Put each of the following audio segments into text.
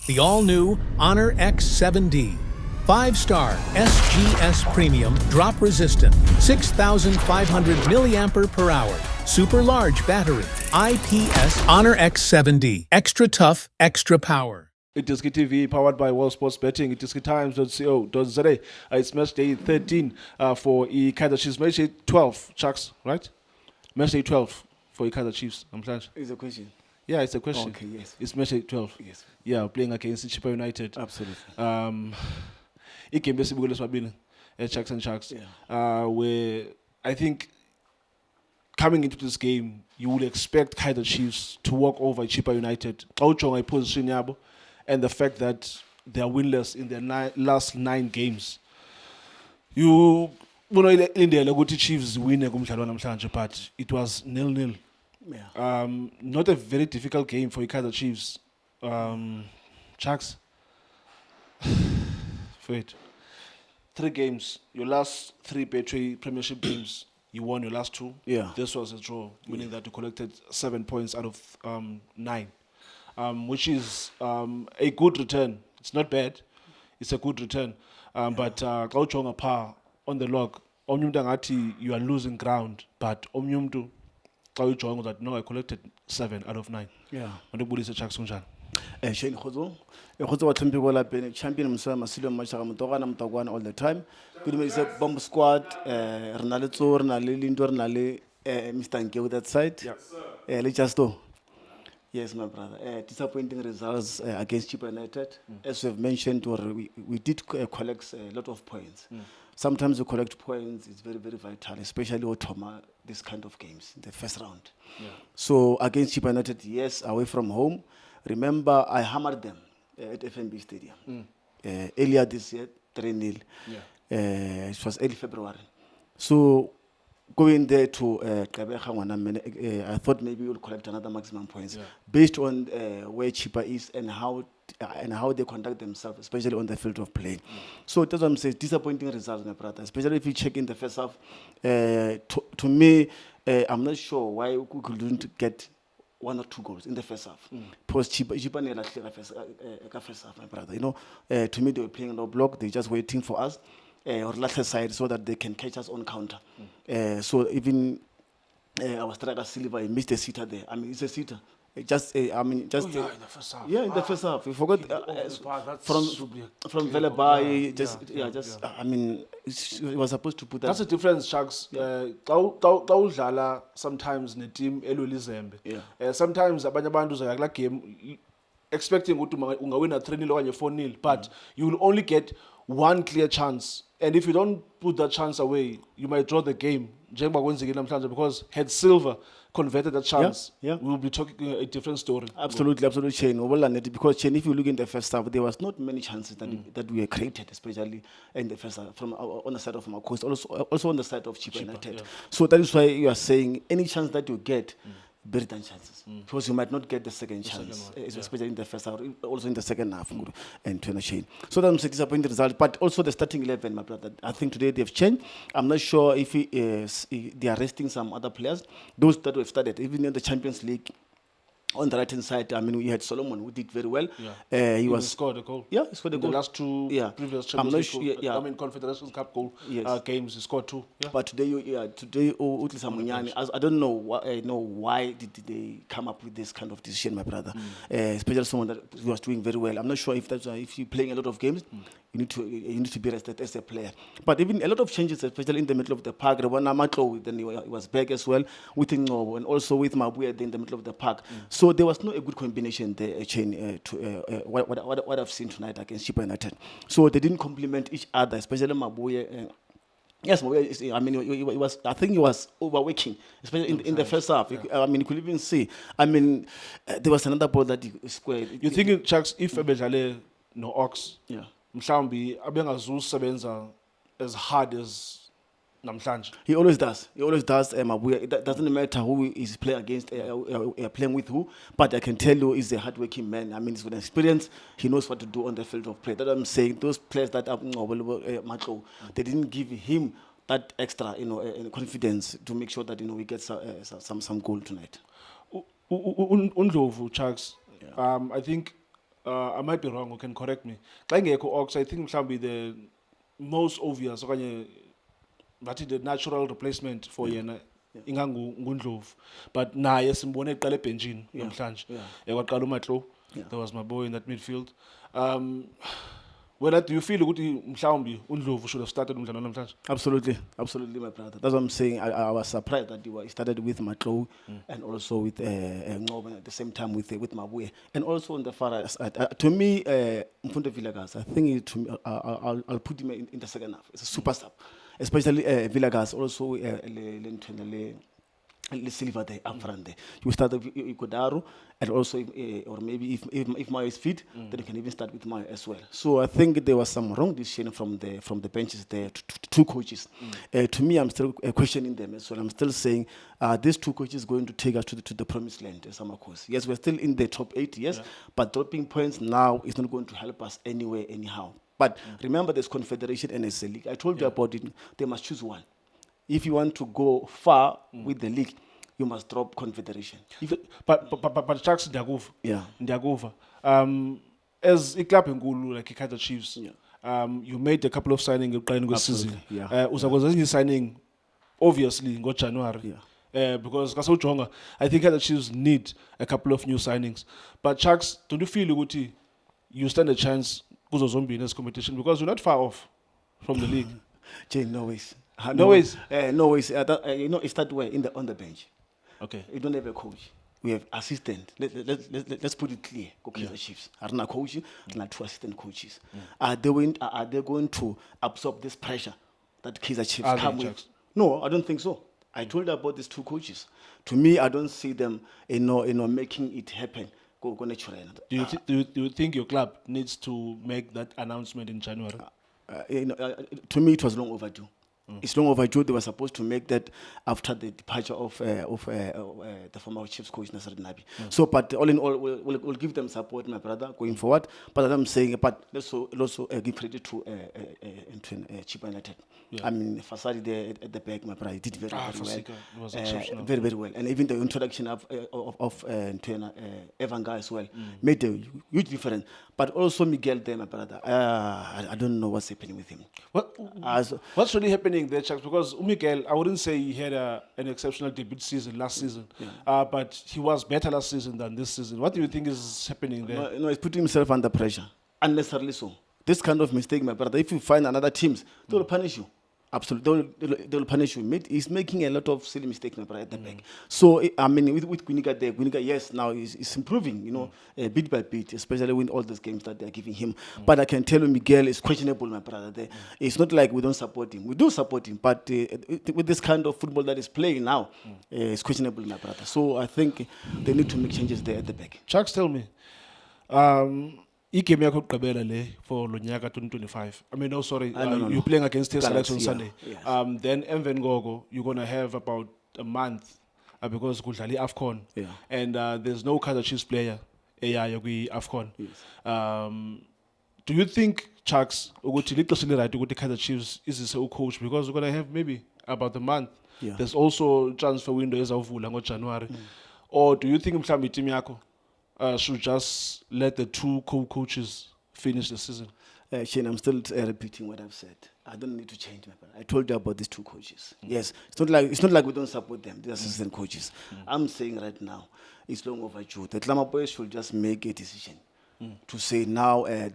The all-new Honor X7D. 5-star SGS Premium Drop Resistant, 6,500 milliampere per hour. Super large battery. IPS Honor X7D. Extra tough, extra power. Itiski TV powered by World Sports Betting. Itiskitimes.co.za. It's match day 13 for Kaizer Chiefs. Match day 12, Chucks, right? Match day 12 for Kaizer Chiefs. I'm glad. Is a question. Yeah, it's a question. Okay, yes. It's match day 12. Yes. Yeah, playing against Chippa United. Absolutely. Game basically Chucks and Chucks. Yeah. Where I think coming into this game, you would expect Kaizer Chiefs to walk over Chippa United. Position yabo, and the fact that they are winless in their last 9 games. You know, in the Chiefs win but it was 0-0. Yeah. Not a very difficult game for Kaizer Chiefs. Chucks. Wait. 3 games. Your last 3 Betway Premiership games, you won your last 2. Yeah. This was a draw, meaning that you collected 7 points out of 9, which is a good return. It's not bad. It's a good return. But Kauchonga Pa on the log, you are losing ground, but Omnyumdu Kauchonga that no, I collected 7 out of 9. Yeah. What do you say, Chucks Sunjan? Shane Khozo. Khozo wa tlhompe gola pene champion msa masilo mashaka motogana motogwana all the time. Good me say bomb squad re na le tso re na le lindo re na le Mr. Nke with that side. Yeah. Le Justo. Yes, my brother. Disappointing results against Chippa United. As we have mentioned, we did collect a lot of points. Sometimes we collect points, it's very, very vital, especially Otoma, this kind of games, the first round. Yeah. So against Chippa United, yes, away from home. Remember, I hammered them at FNB Stadium earlier this year, 3-0. Yeah. It was early February. So going there to Gqeberha, I thought maybe we'll collect another maximum points based on where Chippa is and how they conduct themselves, especially on the field of play. So that's what I'm saying, disappointing results, my brother, especially if you check in the first half. To me, I'm not sure why we couldn't get 1 or 2 goals in the first half. Because Chippa never first half, my brother. You know, to me, they were playing no block. They're just waiting for us or left side so that they can catch us on counter. So even our striker Silva, he missed a sitter there. I mean, it's a sitter. in the first half. Yeah, in the first half. We forgot from Velebai. I mean, he was supposed to put that. That's the difference, Chucks. Sometimes the team elulizembe. Yeah. Sometimes abanye abantu uzayakula game expecting ukuthi ungawina 3-0 okanye 4-0, but you will only get 1 clear chance. And if you don't put that chance away, you might draw the game. Because had Silva converted that chance, we will be talking a different story. Absolutely, Shane. Because Shane, if you look in the first half, there was not many chances that were created, especially in the first half, on the side of Marcos, also on the side of Chippa United. So that is why you are saying any chance that you get, better than chances, because you might not get the second chance, especially in the first half, also in the second half, and to Shane. So that's a disappointing result, but also the starting 11, my brother. I think today they've changed. I'm not sure if they are resting some other players, those that have started, even in the Champions League. On the right-hand side, I mean, we had Solomon, who did very well. Yeah. He scored a goal. Yeah, he scored a goal. The last 2 previous Champions League Confederation Cup goal games, he scored 2. Yeah. But today, Utlisa Munyani, I don't know why did they come up with this kind of decision, my brother. Especially someone that was doing very well. I'm not sure if that's if you're playing a lot of games, you need to be rested as a player. But even a lot of changes, especially in the middle of the park. Then he was back as well with Ngobo and also with Mabuya in the middle of the park. So there was not a good combination there, what I've seen tonight against Chippa United. So they didn't complement each other, especially Mabuya. Yes, I mean, I think he was overworking, especially in the first half. I mean, you could even see. I mean, there was another ball that he squared. You think, Chucks, if Ebejale no Ox, yeah, mhlawumbi abengazusebenza as hard as namhlanje? He always does. Mabuya. It doesn't matter who is playing against, playing with who. But I can tell you, he's a hardworking man. I mean, he's with experience. He knows what to do on the field of play. That's what I'm saying. Those players that are they didn't give him that extra, confidence to make sure that we get some goal tonight. Undlovu, Chucks. I think I might be wrong, you can correct me. Xa ingekho Ox, I think mhlawumbi the most obvious okanye bathi the natural replacement for yena ingangundlovu, but naye simbone eqala ebhenjini namhlanje. Kwaqala uMatlo, there was my boy in that midfield. Well, do you feel ukuthi mhlawumbi uNdlovu should have started umdlalo namhlanje? Absolutely, my brother. That's what I'm saying. I was surprised that he started with Matlo and also with Ngobe at the same time with Mabuye, and also on the far side. To me, Mfundo Villegas, I think I'll put him in the second half. It's a super sub, especially Villegas. Also, Silva there up front there. You start with Ikodaro, and also or maybe if Maya is fit, then you can even start with Maya as well. So I think there was some wrong decision from the benches there to two coaches. To me, I'm still questioning them as well. I'm still saying these two coaches going to take us to the promised land, Samakos. Yes, we're still in the top 8, yes, but dropping points now is not going to help us anywhere anyhow. But remember, there's Confederation and NSL League. I told you about it. They must choose one. If you want to go far with the league, you must drop Confederation. But Sharks ndiyakuva. As iklabhu enkulu like iKaizer Chiefs, you made a couple of signings ekuqaleni kwesizini. Uzakwenza ezinye signing obviously ngoJanuary. Because kasawujonga, I think Kaizer Chiefs need a couple of new signings. But Sharks, don't you feel ukuthi you stand a chance kuzo zombini as competition because you're not far off from the league? Jane, no ways. No ways. No ways. It starts where on the bench. Okay. You don't have a coach. We have assistant. Let's put it clear. Kaizer Chiefs. Arna coach, not two assistant coaches. Are they going to absorb this pressure that Kaizer Chiefs come with? No, I don't think so. I told you about these two coaches. To me, I don't see them, making it happen. Go naturally. Do you think your club needs to make that announcement in January? To me, it was long overdue. It's long overdue. They were supposed to make that after the departure of the former Chiefs coach Nasser Nabi. So, but all in all, we'll give them support, my brother, going forward. But as I'm saying, but let's also give credit to Chippa United. I mean, Fasadi there at the back, my brother, he did very well. It was exceptional. Very, very well. And even the introduction of Evan Guy as well made a huge difference. But also Miguel there, my brother. I don't know what's happening with him. What's really happening there, Chuck? Because Miguel, I wouldn't say he had an exceptional debut season last season, but he was better last season than this season. What do you think is happening there? No, he's putting himself under pressure. Unnecessarily so. This kind of mistake, my brother, if you find another teams, they will punish you. Absolutely, they will punish you. He's making a lot of silly mistakes, my brother, at the back. So, I mean, with Guiniga there, Guiniga, yes, now is improving, bit by bit, especially with all these games that they're giving him. But I can tell you, Miguel is questionable, my brother. There, it's not like we don't support him. We do support him, but with this kind of football that is playing now, it's questionable, my brother. So I think they need to make changes there at the back. Chucks, tell me. Igame yakho yokugqibela le for lo nyaka 2025. I mean, no, sorry. You're playing against TSLX on Sunday. Yes. Then Emven Gogo, you're going to have about a month because kudlala AFCON. Yeah. And there's no Kaizer Chiefs player eyayo kwi-AFCON. Yes. Do you think, Chucks, ukuthi lixesha elirayithi ukuthi Kaizer Chiefs izise ucoach because we're going to have maybe about a month? Yeah. There's also transfer window ezawuvula ngoJanuary. Or do you think mhlawumbe team yakho should just let the two co-coaches finish the season? Shane, I'm still repeating what I've said. I don't need to change my brother. I told you about these two coaches. Yes, it's not like we don't support them. They're assistant coaches. I'm saying right now, it's long overdue. The Klama boys should just make a decision to say now, as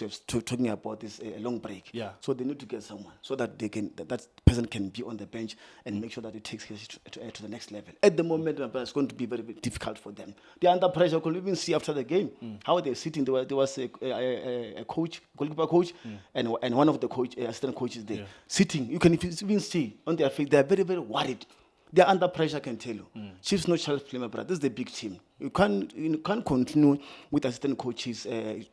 we're talking about this long break. Yeah. So they need to get someone so that that person can be on the bench and make sure that it takes us to the next level. At the moment, my brother, it's going to be very, very difficult for them. They're under pressure. You can even see after the game how they're sitting. There was a coach, goalkeeper coach, and one of the assistant coaches there sitting. You can even see on their face they're very, very worried. They're under pressure, I can tell you. Chiefs no child's play, my brother. This is the big team. You can't continue with assistant coaches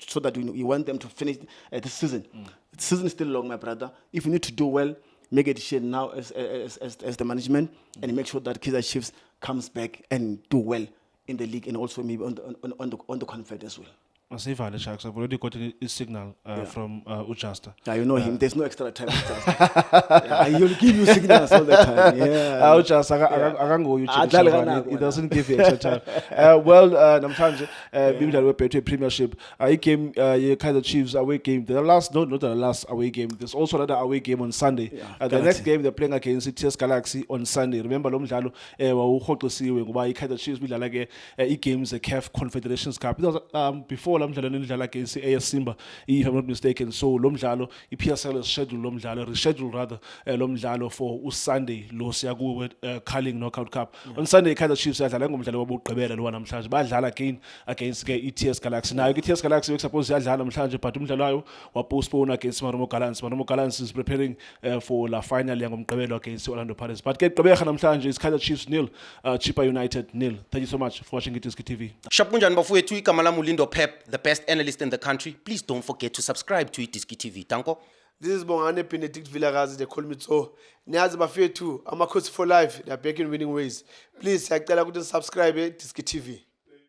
so that you want them to finish the season. The season is still long, my brother. If you need to do well, make a decision now as the management and make sure that Kaizer Chiefs comes back and do well in the league and also maybe on the conference as well. Masivale Sharks. I've already gotten a signal from Ujusta. Yeah, you know him. There's no extra time. Yeah, he'll give you signals all the time. Yeah. Ujusta, I can't go. Adlala kanako It wena. doesn't give you extra time. Namhlanje, Bimdlalo weBetway Premiership. He came, Kaizer Chiefs away game. Not the last away game. There's also another away game on Sunday. The Galaxy. next game they're playing against TS Galaxy on Sunday. Remember, Lomdlalo, wawuhoxisiwe ngoba iKaizer Chiefs bidlala ke games the CAF Confederations Cup. It was before Lomdlalo nidlala against AS Simba, if I'm not mistaken. So Lomdlalo, PSL is scheduled rescheduled rather Lomdlalo for Sunday lo siyaku with Carling Knockout Cup. On Sunday Kaizer Chiefs yadlala ngomdlalo wabugqibela lo namhlanje. Badlala again against ke ETS Galaxy. Now ETS Galaxy suppose yadlala namhlanje but umdlalo wayo wapostpone against Marumo Gallants. Marumo Gallants is preparing for la final yangomgqibelo against Orlando Pirates. But ke gqibeka namhlanje is Kaizer Chiefs 0, Chippa United 0. Thank you so much for watching iDiski TV. Shapunjani bafowethu igama lami uLindo Pep, the best analyst in the country. Please don't forget to subscribe to iDiski TV. Danko. This is Bongane Benedict Vilakazi, they call me so. Niyazi bafethu, Amakhosi for life, they are back in winning ways. Please, siyacela ukuthi subscribe iDiski TV.